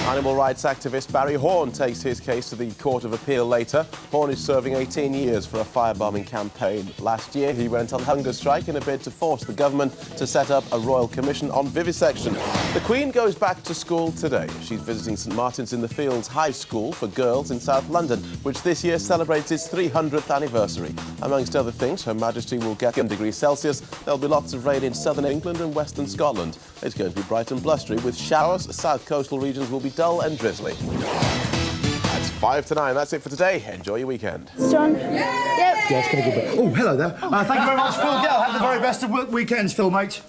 Animal rights activist Barry Horn takes his case to the Court of Appeal later. Horn is serving 18 years for a firebombing campaign. Last year, he went on hunger strike in a bid to force the government to set up a royal commission on vivisection. The Queen goes back to school today. She's visiting St Martin's in the Fields High School for Girls in South London, which this year celebrates its 300th anniversary. Amongst other things, Her Majesty will get 1 degree Celsius. There'll be lots of rain in southern England and western Scotland. It's going to be bright and blustery with showers. South coastal regions will be dull and drizzly. It's 5 to 9. That's it for today. Enjoy your weekend. John? Yep. Yeah, it's been a good bit. Oh, hello there. Thank you very much, Phil Gale. Have the very best of weekends, Phil, mate.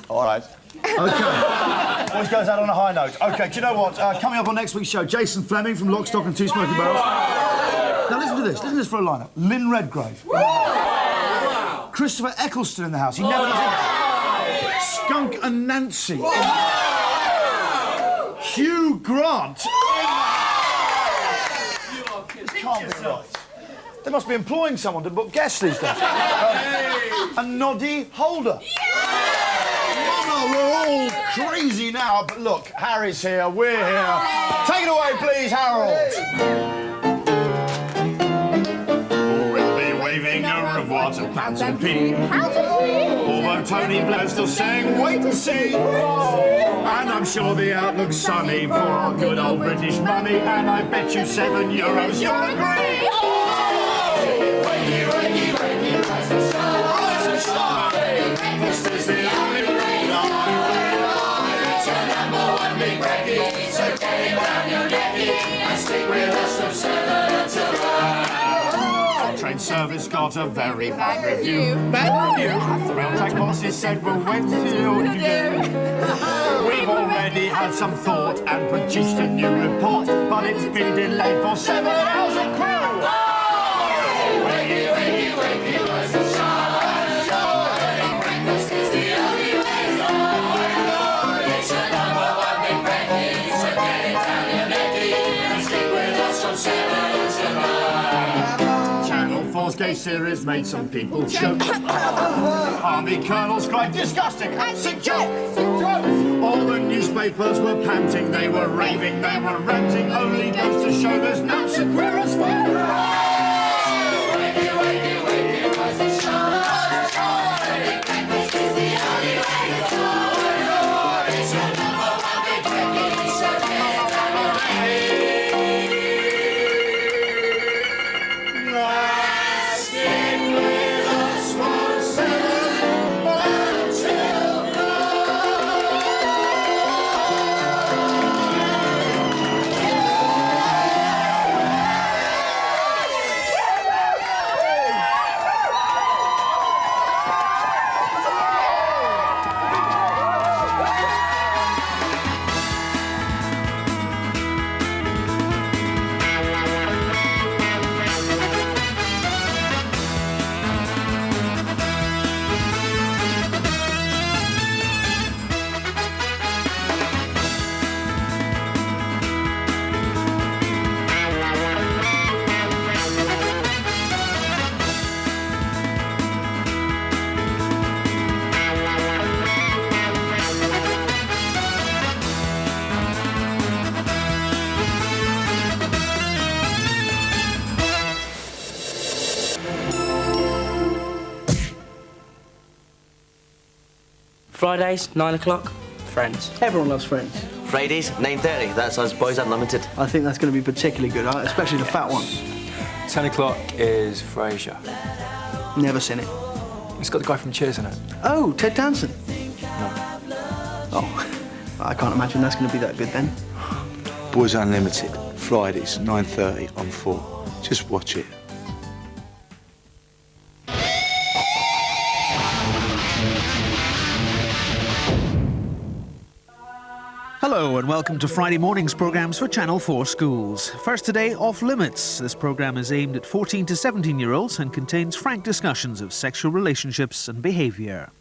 All right. OK. Always goes out on a high note. OK, do you know what? Coming up on next week's show, Jason Fleming from Lock, Stock and Two Smoking Barrels. Now, listen to this. Listen to this for a lineup. Lynn Redgrave. Wow. Christopher Eccleston in the house. He never does it. Skunk and Nancy. Wow. Hugh Grant. This can't be right. They must be employing someone to book guests these days. And Noddy Holder. We're all crazy now, but look, Harry's here, we're here. Take it away, please, Harold. We'll be waving a revoir to Panton P. Although Tony Blair's still saying, wait and see. And I'm sure the outlook's sunny for our good old British money. And I bet you €7 you'll agree. Wakey, wakey, wakey, rise and shine. Rise and shine. This is the only way. So get it round your necky and stick with us from 7 until 9. Train service got a very bad review. Bad review? Rail track bosses said we're wet till you do. We've already had some thought and produced a new report, but it's been delayed for 7 hours of crew. Wakey, wakey, wakey, rise and shine. Breakfast is the only way. It's your number 1 big breakfast. So get it down your necky and stick with us from 7 to 9. Channel 4's gay series made some people choke. Army colonels cried disgusting and sick joke. All the newspapers were panting, they were raving, they were ranting. Only goes to show there's no so queer as fun. Wakey, wakey, wakey, rise and shine. Fridays, 9 o'clock, Friends. Everyone loves Friends. Fridays, 9:30. That's us, Boyz Unlimited. I think that's going to be particularly good, especially the fat one. 10 o'clock is Frasier. Never seen it. It's got the guy from Cheers in it. Oh, Ted Danson. No. Oh, I can't imagine that's going to be that good then. Boyz Unlimited, Fridays, 9:30 on 4. Just watch it. Hello and welcome to Friday morning's programmes for Channel 4 Schools. First today, Off Limits. This programme is aimed at 14 to 17-year-olds and contains frank discussions of sexual relationships and behaviour.